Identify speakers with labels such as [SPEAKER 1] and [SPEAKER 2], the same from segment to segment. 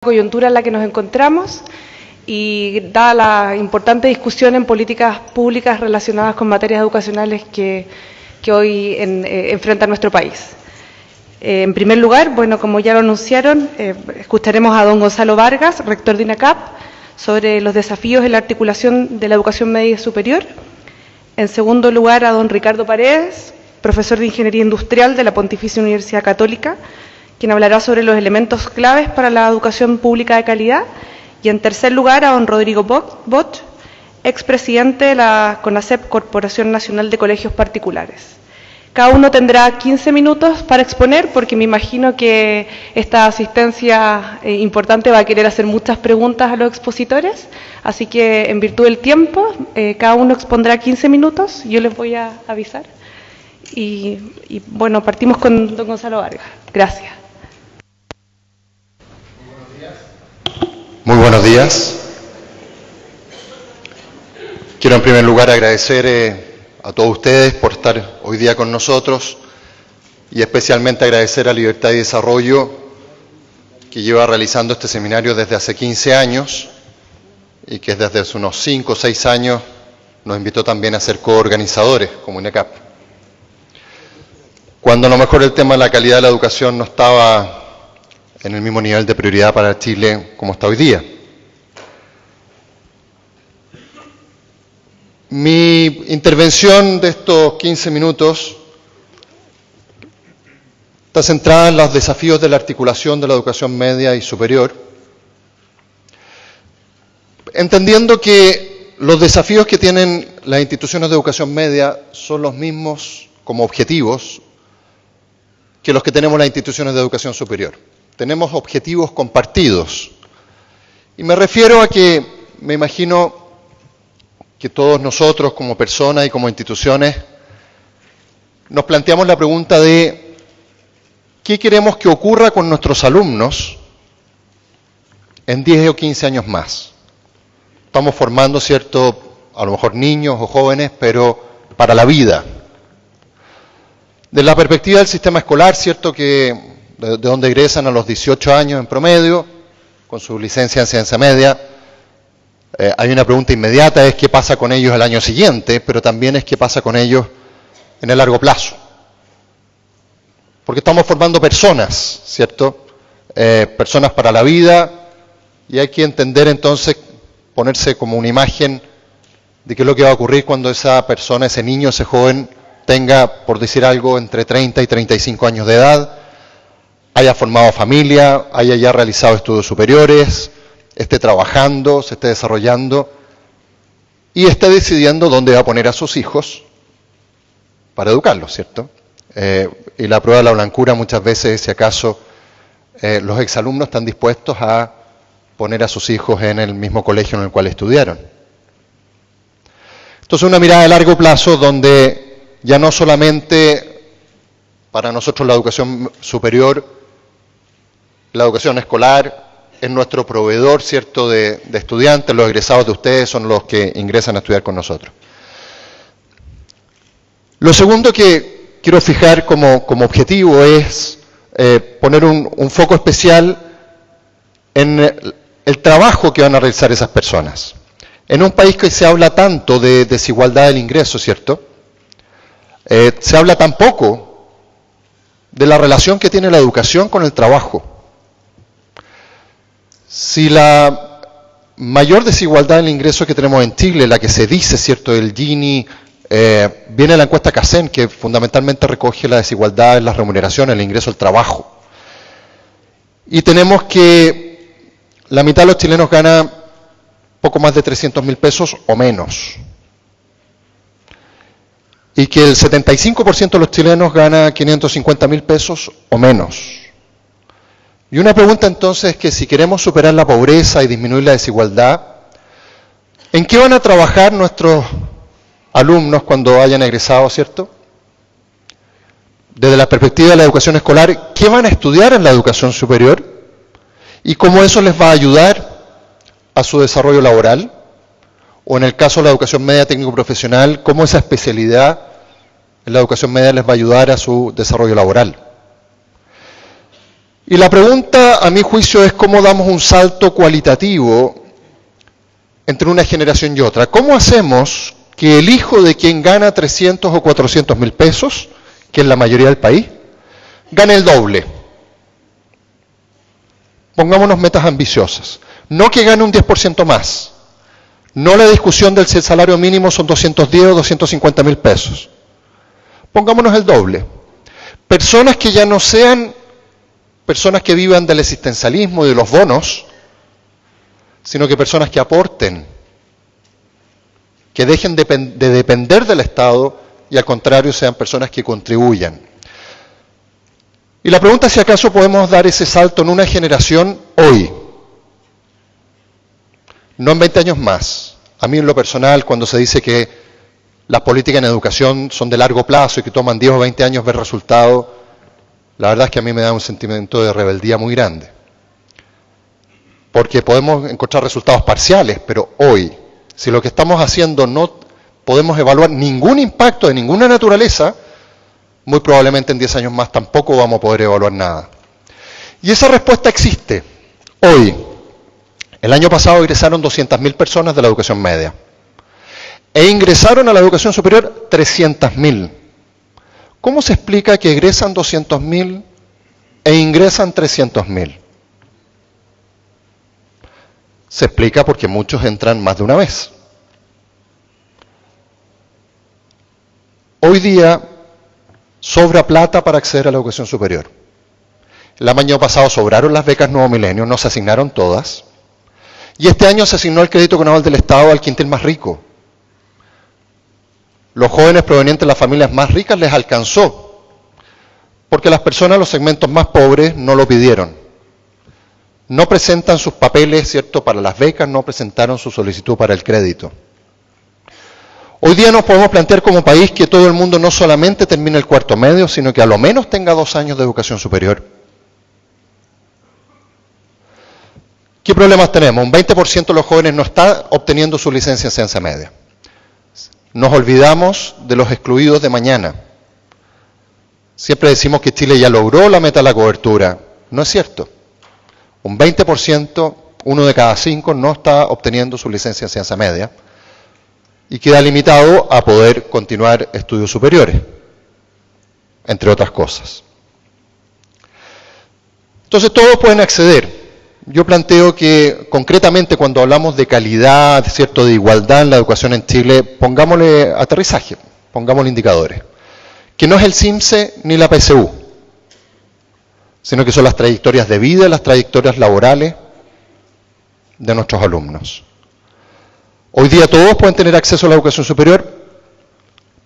[SPEAKER 1] Coyuntura en la que nos encontramos y dada la importante discusión en políticas públicas relacionadas con materias educacionales que hoy enfrenta nuestro país. En primer lugar, como ya lo anunciaron, escucharemos a don Gonzalo Vargas, rector de INACAP, sobre los desafíos en la articulación de la educación media y superior. En segundo lugar, a don Ricardo Paredes, profesor de Ingeniería Industrial de la Pontificia Universidad Católica, quien hablará sobre los elementos claves para la educación pública de calidad. Y en tercer lugar, a don Rodrigo Bosch, expresidente de la CONACEP, Corporación Nacional de Colegios Particulares. Cada uno tendrá 15 minutos para exponer, porque me imagino que esta asistencia importante va a querer hacer muchas preguntas a los expositores, así que en virtud del tiempo, cada uno expondrá 15 minutos, yo les voy a avisar. Y partimos con don Gonzalo Vargas. Gracias.
[SPEAKER 2] Muy buenos días. Quiero en primer lugar agradecer a todos ustedes por estar hoy día con nosotros y especialmente agradecer a Libertad y Desarrollo, que lleva realizando este seminario desde hace 15 años y que desde hace unos 5 o 6 años nos invitó también a ser coorganizadores como INACAP. Cuando a lo mejor el tema de la calidad de la educación no estaba en el mismo nivel de prioridad para Chile como está hoy día. Mi intervención de estos 15 minutos está centrada en los desafíos de la articulación de la educación media y superior, entendiendo que los desafíos que tienen las instituciones de educación media son los mismos como objetivos que los que tenemos las instituciones de educación superior. Tenemos objetivos compartidos. Y me refiero a que me imagino que todos nosotros como personas y como instituciones nos planteamos la pregunta de ¿qué queremos que ocurra con nuestros alumnos en 10 o 15 años más? Estamos formando, ¿cierto?, a lo mejor niños o jóvenes, pero para la vida. Desde la perspectiva del sistema escolar, ¿cierto?, que de donde egresan a los 18 años en promedio, con su licencia en ciencia media, hay una pregunta inmediata, es qué pasa con ellos el año siguiente, pero también es qué pasa con ellos en el largo plazo. Porque estamos formando personas, ¿cierto? Personas para la vida, y hay que entender entonces, ponerse como una imagen de qué es lo que va a ocurrir cuando esa persona, ese niño, ese joven, tenga, por decir algo, entre 30 y 35 años de edad, haya formado familia, haya ya realizado estudios superiores, esté trabajando, se esté desarrollando y esté decidiendo dónde va a poner a sus hijos para educarlos, ¿cierto? Y la prueba de la blancura muchas veces es si acaso los exalumnos están dispuestos a poner a sus hijos en el mismo colegio en el cual estudiaron. Entonces, una mirada de largo plazo donde ya no solamente para nosotros la educación superior, la educación escolar es nuestro proveedor, ¿cierto?, de estudiantes, los egresados de ustedes son los que ingresan a estudiar con nosotros. Lo segundo que quiero fijar como objetivo es poner un foco especial en el trabajo que van a realizar esas personas. En un país que se habla tanto de desigualdad del ingreso, ¿cierto?, se habla tan poco de la relación que tiene la educación con el trabajo. Si la mayor desigualdad en el ingreso que tenemos en Chile, la que se dice, ¿cierto?, del Gini, viene de la encuesta CACEN, que fundamentalmente recoge la desigualdad en las remuneraciones, el ingreso al trabajo. Y tenemos que la mitad de los chilenos gana poco más de 300.000 pesos o menos. Y que el 75% de los chilenos gana 550.000 pesos o menos. Y una pregunta entonces es que si queremos superar la pobreza y disminuir la desigualdad, ¿en qué van a trabajar nuestros alumnos cuando hayan egresado, ¿cierto? Desde la perspectiva de la educación escolar, ¿qué van a estudiar en la educación superior? ¿Y cómo eso les va a ayudar a su desarrollo laboral? O en el caso de la educación media técnico-profesional, ¿cómo esa especialidad en la educación media les va a ayudar a su desarrollo laboral? Y la pregunta, a mi juicio, es cómo damos un salto cualitativo entre una generación y otra. ¿Cómo hacemos que el hijo de quien gana 300 o 400 mil pesos, que es la mayoría del país, gane el doble? Pongámonos metas ambiciosas. No que gane un 10% más. No la discusión del si el salario mínimo son 210 o 250 mil pesos. Pongámonos el doble. Personas que ya no sean personas que vivan del existencialismo y de los bonos, sino que personas que aporten, que dejen de depender del Estado y al contrario sean personas que contribuyan. Y la pregunta es si acaso podemos dar ese salto en una generación hoy, no en 20 años más. A mí en lo personal, cuando se dice que las políticas en educación son de largo plazo y que toman 10 o 20 años ver resultados, la verdad es que a mí me da un sentimiento de rebeldía muy grande. Porque podemos encontrar resultados parciales, pero hoy, si lo que estamos haciendo no podemos evaluar ningún impacto de ninguna naturaleza, muy probablemente en 10 años más tampoco vamos a poder evaluar nada. Y esa respuesta existe hoy. El año pasado egresaron 200.000 personas de la educación media. E ingresaron a la educación superior 300.000. ¿Cómo se explica que egresan 200.000 e ingresan 300.000? Se explica porque muchos entran más de una vez. Hoy día sobra plata para acceder a la educación superior. El año pasado sobraron las becas Nuevo Milenio, no se asignaron todas. Y este año se asignó el crédito con aval del Estado al quintil más rico. Los jóvenes provenientes de las familias más ricas les alcanzó, porque las personas de los segmentos más pobres no lo pidieron. No presentan sus papeles, ¿cierto?, para las becas, no presentaron su solicitud para el crédito. Hoy día nos podemos plantear como país que todo el mundo no solamente termine el cuarto medio, sino que a lo menos tenga 2 años de educación superior. ¿Qué problemas tenemos? Un 20% de los jóvenes no está obteniendo su licencia en ciencia media. Nos olvidamos de los excluidos de mañana. Siempre decimos que Chile ya logró la meta de la cobertura. No es cierto. Un 20%, 1 de cada 5, no está obteniendo su licencia en ciencia media y queda limitado a poder continuar estudios superiores, entre otras cosas. Entonces todos pueden acceder. Yo planteo que concretamente cuando hablamos de calidad, ¿cierto?, de igualdad en la educación en Chile, pongámosle aterrizaje, pongámosle indicadores. Que no es el CIMSE ni la PSU, sino que son las trayectorias de vida, las trayectorias laborales de nuestros alumnos. Hoy día todos pueden tener acceso a la educación superior,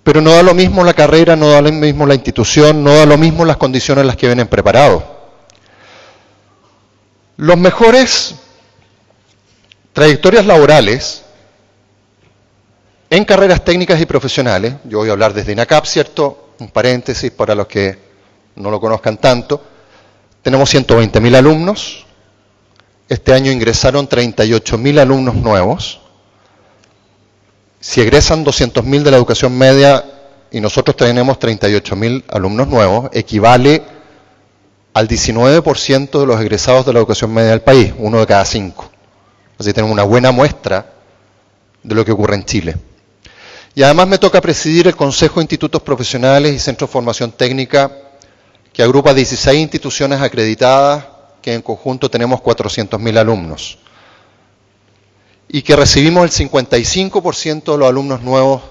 [SPEAKER 2] pero no da lo mismo la carrera, no da lo mismo la institución, no da lo mismo las condiciones en las que vienen preparados. Los mejores trayectorias laborales en carreras técnicas y profesionales, yo voy a hablar desde INACAP, ¿cierto?, un paréntesis para los que no lo conozcan tanto, tenemos 120.000 alumnos, este año ingresaron 38.000 alumnos nuevos, si egresan 200.000 de la educación media y nosotros tenemos 38.000 alumnos nuevos, equivale al 19% de los egresados de la educación media del país, 1 de cada 5. Así tenemos una buena muestra de lo que ocurre en Chile. Y además me toca presidir el Consejo de Institutos Profesionales y Centros de Formación Técnica, que agrupa 16 instituciones acreditadas, que en conjunto tenemos 400.000 alumnos. Y que recibimos el 55% de los alumnos nuevos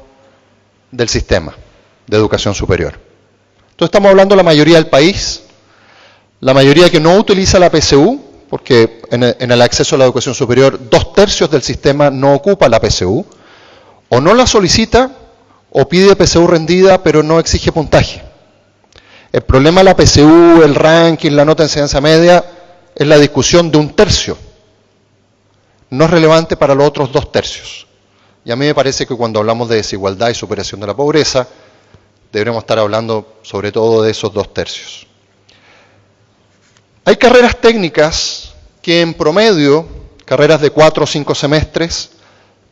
[SPEAKER 2] del sistema de educación superior. Entonces estamos hablando de la mayoría del país, la mayoría que no utiliza la PSU, porque en el acceso a la educación superior 2/3 del sistema no ocupa la PSU, o no la solicita, o pide PSU rendida, pero no exige puntaje. El problema de la PSU, el ranking, la nota de enseñanza media, es la discusión de 1/3. No es relevante para los otros 2/3. Y a mí me parece que cuando hablamos de desigualdad y superación de la pobreza, deberíamos estar hablando sobre todo de esos 2/3. Hay carreras técnicas que en promedio, carreras de 4 o 5 semestres,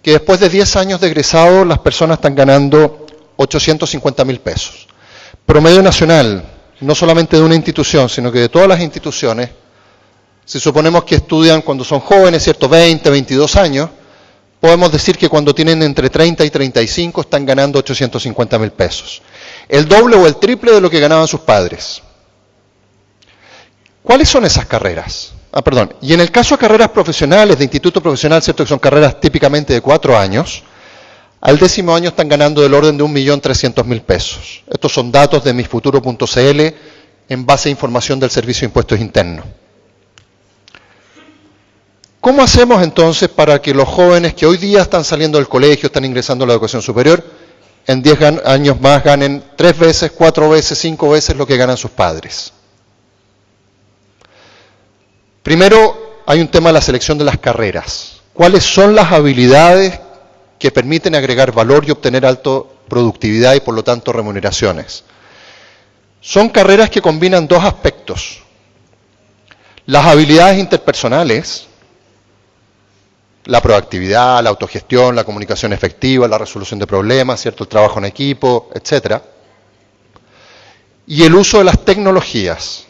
[SPEAKER 2] que después de 10 años de egresado las personas están ganando 850.000 pesos. Promedio nacional, no solamente de una institución, sino que de todas las instituciones, si suponemos que estudian cuando son jóvenes, ¿cierto? 20, 22 años, podemos decir que cuando tienen entre 30 y 35 están ganando 850.000 pesos. El doble o el triple de lo que ganaban sus padres. ¿Cuáles son esas carreras? Y en el caso de carreras profesionales, de instituto profesional, ¿cierto? Que son carreras típicamente de 4 años, al 10º año están ganando del orden de 1.300.000 pesos. Estos son datos de misfuturo.cl en base a información del Servicio de Impuestos Internos. ¿Cómo hacemos entonces para que los jóvenes que hoy día están saliendo del colegio, están ingresando a la educación superior, en 10 años más ganen 3 veces, 4 veces, 5 veces lo que ganan sus padres? Primero, hay un tema de la selección de las carreras. ¿Cuáles son las habilidades que permiten agregar valor y obtener alta productividad y por lo tanto remuneraciones? Son carreras que combinan dos aspectos. Las habilidades interpersonales, la proactividad, la autogestión, la comunicación efectiva, la resolución de problemas, ¿cierto? El trabajo en equipo, etc. Y el uso de las tecnologías.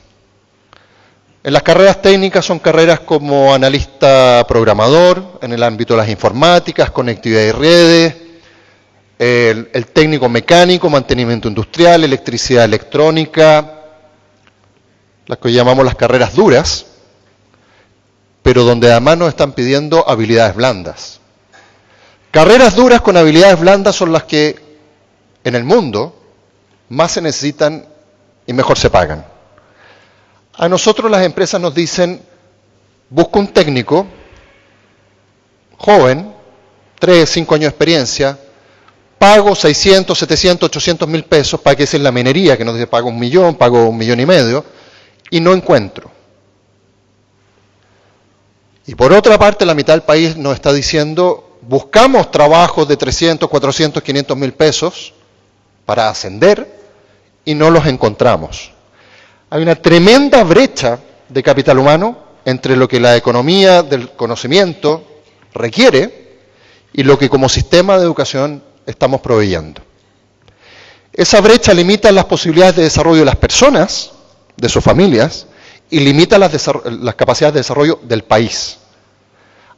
[SPEAKER 2] En las carreras técnicas son carreras como analista programador, en el ámbito de las informáticas, conectividad y redes, el técnico mecánico, mantenimiento industrial, electricidad electrónica, las que llamamos las carreras duras, pero donde además nos están pidiendo habilidades blandas. Carreras duras con habilidades blandas son las que en el mundo más se necesitan y mejor se pagan. A nosotros las empresas nos dicen, busca un técnico joven, 3, 5 años de experiencia, pago 600, 700, 800.000 pesos para que sea en la minería, que nos dice pago 1 millón, pago 1,5 millones, y no encuentro. Y por otra parte, la mitad del país nos está diciendo, buscamos trabajos de 300, 400, 500.000 pesos para ascender y no los encontramos. Hay una tremenda brecha de capital humano entre lo que la economía del conocimiento requiere y lo que como sistema de educación estamos proveyendo. Esa brecha limita las posibilidades de desarrollo de las personas, de sus familias, y limita las capacidades de desarrollo del país.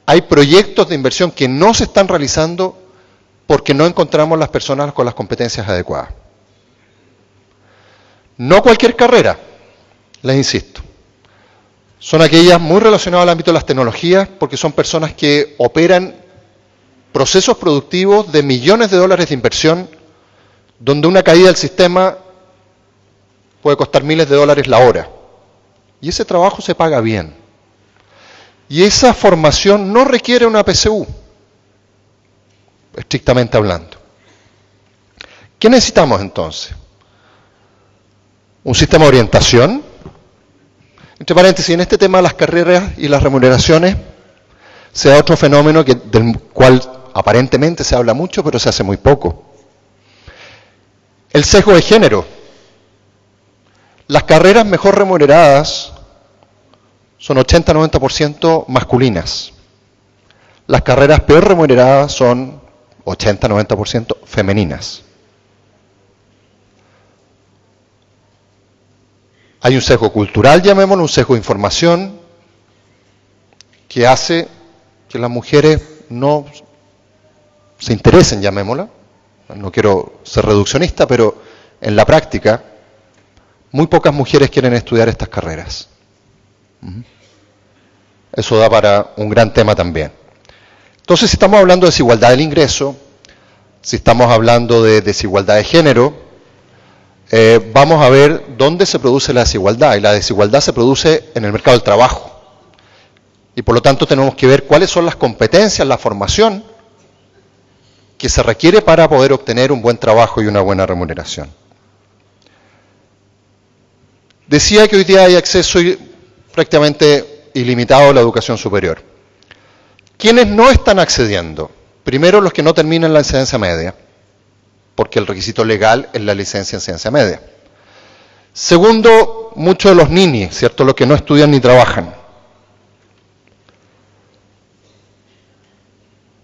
[SPEAKER 2] Hay proyectos de inversión que no se están realizando porque no encontramos las personas con las competencias adecuadas. No cualquier carrera, les insisto. Son aquellas muy relacionadas al ámbito de las tecnologías porque son personas que operan procesos productivos de millones de dólares de inversión donde una caída del sistema puede costar miles de dólares la hora. Y ese trabajo se paga bien. Y esa formación no requiere una PSU, estrictamente hablando. ¿Qué necesitamos entonces? Un sistema de orientación. Entre paréntesis, en este tema de las carreras y las remuneraciones se da otro fenómeno del cual aparentemente se habla mucho, pero se hace muy poco. El sesgo de género. Las carreras mejor remuneradas son 80-90% masculinas. Las carreras peor remuneradas son 80-90% femeninas. Hay un sesgo cultural, llamémoslo, un sesgo de información, que hace que las mujeres no se interesen, llamémosla. No quiero ser reduccionista, pero en la práctica, muy pocas mujeres quieren estudiar estas carreras. Eso da para un gran tema también. Entonces, si estamos hablando de desigualdad del ingreso, si estamos hablando de desigualdad de género, vamos a ver dónde se produce la desigualdad. Y la desigualdad se produce en el mercado del trabajo. Y por lo tanto tenemos que ver cuáles son las competencias, la formación que se requiere para poder obtener un buen trabajo y una buena remuneración. Decía que hoy día hay acceso prácticamente ilimitado a la educación superior. ¿Quiénes no están accediendo? Primero, los que no terminan la enseñanza media, porque el requisito legal es la licencia en ciencia media. Segundo, muchos de los ninis, ¿cierto? Los que no estudian ni trabajan.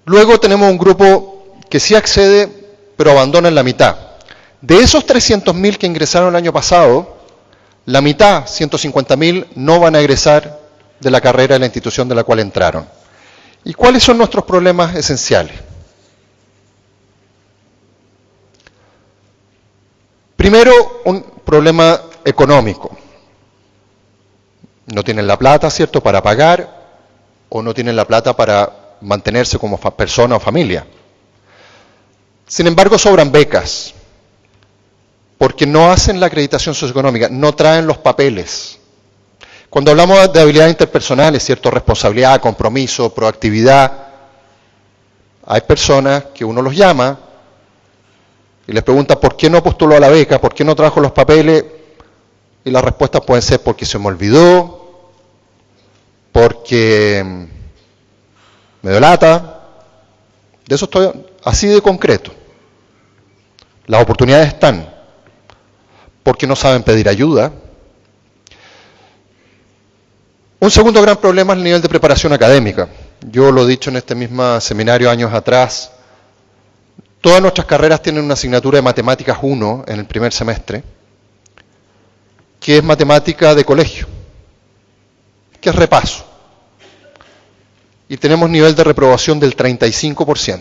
[SPEAKER 2] Luego tenemos un grupo que sí accede, pero abandona en la mitad. De esos 300.000 que ingresaron el año pasado, la mitad, 150.000, no van a egresar de la carrera de la institución de la cual entraron. ¿Y cuáles son nuestros problemas esenciales? Primero, un problema económico. No tienen la plata, ¿cierto?, para pagar, o no tienen la plata para mantenerse como persona o familia. Sin embargo, sobran becas, porque no hacen la acreditación socioeconómica, no traen los papeles. Cuando hablamos de habilidades interpersonales, ¿cierto?, responsabilidad, compromiso, proactividad, hay personas que uno los llama y les pregunta ¿por qué no postuló a la beca? ¿Por qué no trajo los papeles? Y las respuestas pueden ser porque se me olvidó, porque me dio lata. De eso estoy así de concreto. Las oportunidades están, porque no saben pedir ayuda. Un segundo gran problema es el nivel de preparación académica. Yo lo he dicho en este mismo seminario años atrás. Todas nuestras carreras tienen una asignatura de Matemáticas 1 en el primer semestre, que es matemática de colegio, que es repaso. Y tenemos nivel de reprobación del 35%.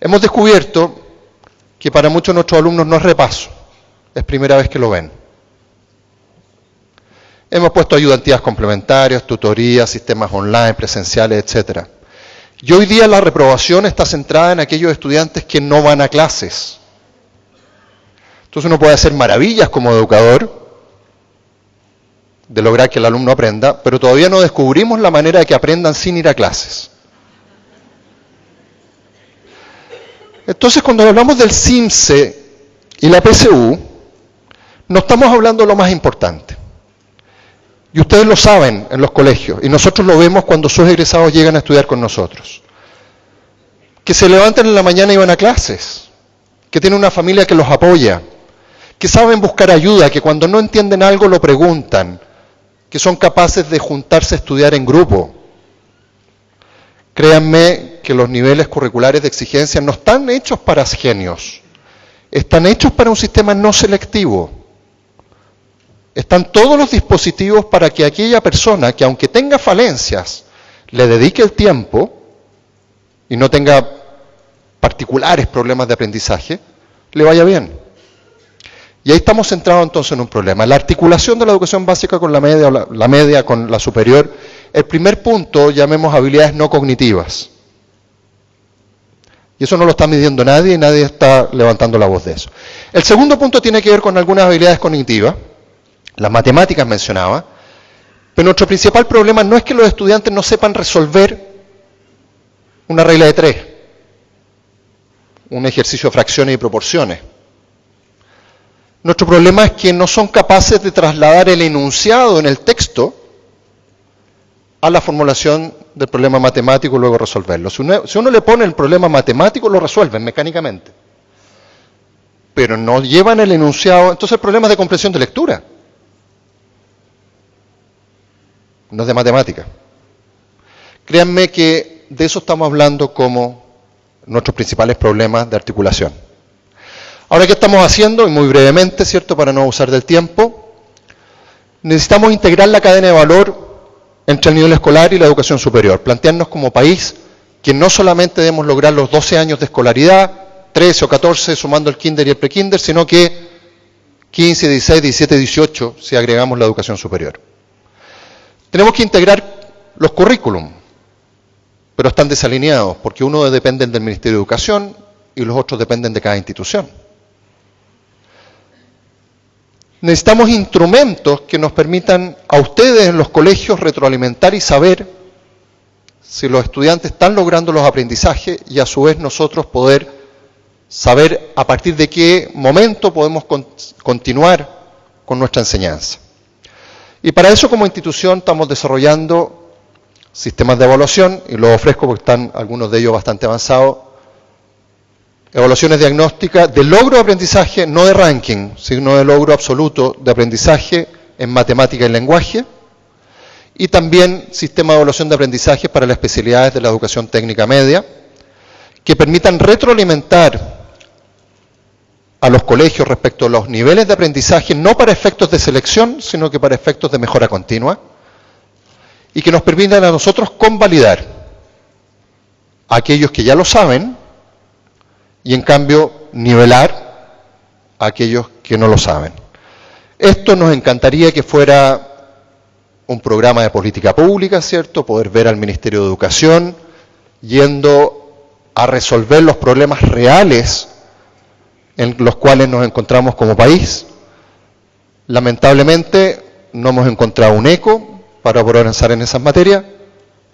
[SPEAKER 2] Hemos descubierto que para muchos de nuestros alumnos no es repaso, es primera vez que lo ven. Hemos puesto ayudantías complementarias, tutorías, sistemas online, presenciales, etc. Y hoy día la reprobación está centrada en aquellos estudiantes que no van a clases. Entonces uno puede hacer maravillas como educador de lograr que el alumno aprenda, pero todavía no descubrimos la manera de que aprendan sin ir a clases. Entonces, cuando hablamos del CIMSE y la PSU, no estamos hablando de lo más importante. Y ustedes lo saben en los colegios, y nosotros lo vemos cuando sus egresados llegan a estudiar con nosotros. Que se levantan en la mañana y van a clases, que tienen una familia que los apoya, que saben buscar ayuda, que cuando no entienden algo lo preguntan, que son capaces de juntarse a estudiar en grupo. Créanme que los niveles curriculares de exigencia no están hechos para genios, están hechos para un sistema no selectivo. Están todos los dispositivos para que aquella persona que aunque tenga falencias, le dedique el tiempo y no tenga particulares problemas de aprendizaje, le vaya bien. Y ahí estamos centrados entonces en un problema. La articulación de la educación básica con la media, o la media con la superior. El primer punto, llamemos habilidades no cognitivas. Y eso no lo está midiendo nadie y nadie está levantando la voz de eso. El segundo punto tiene que ver con algunas habilidades cognitivas. Las matemáticas mencionaba. Pero nuestro principal problema no es que los estudiantes no sepan resolver una regla de 3, un ejercicio de fracciones y proporciones. Nuestro problema es que no son capaces de trasladar el enunciado en el texto a la formulación del problema matemático y luego resolverlo. Si uno le pone el problema matemático, lo resuelven mecánicamente. Pero no llevan el enunciado. Entonces el problema es de comprensión de lectura. No es de matemática. Créanme que de eso estamos hablando como nuestros principales problemas de articulación. Ahora, ¿qué estamos haciendo? Y muy brevemente, ¿cierto?, para no abusar del tiempo. Necesitamos integrar la cadena de valor entre el nivel escolar y la educación superior. Plantearnos como país que no solamente debemos lograr los 12 años de escolaridad, 13 o 14 sumando el kinder y el prekinder, sino que 15, 16, 17, 18 si agregamos la educación superior. Tenemos que integrar los currículum, pero están desalineados, porque uno depende del Ministerio de Educación y los otros dependen de cada institución. Necesitamos instrumentos que nos permitan a ustedes en los colegios retroalimentar y saber si los estudiantes están logrando los aprendizajes y a su vez nosotros poder saber a partir de qué momento podemos continuar con nuestra enseñanza. Y para eso como institución estamos desarrollando sistemas de evaluación, y los ofrezco porque están algunos de ellos bastante avanzados. Evaluaciones diagnósticas de logro de aprendizaje, no de ranking, sino de logro absoluto de aprendizaje en matemática y lenguaje. Y también sistema de evaluación de aprendizaje para las especialidades de la educación técnica media, que permitan retroalimentar a los colegios respecto a los niveles de aprendizaje, no para efectos de selección, sino que para efectos de mejora continua, y que nos permitan a nosotros convalidar a aquellos que ya lo saben y en cambio nivelar a aquellos que no lo saben. Esto nos encantaría que fuera un programa de política pública, ¿cierto? Poder ver al Ministerio de Educación yendo a resolver los problemas reales en los cuales nos encontramos como país. Lamentablemente no hemos encontrado un eco para poder avanzar en esas materias,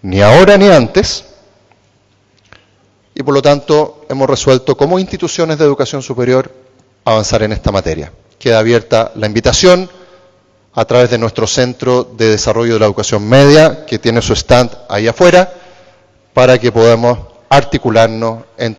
[SPEAKER 2] ni ahora ni antes, y por lo tanto hemos resuelto como instituciones de educación superior avanzar en esta materia. Queda abierta la invitación a través de nuestro Centro de Desarrollo de la Educación Media, que tiene su stand ahí afuera, para que podamos articularnos en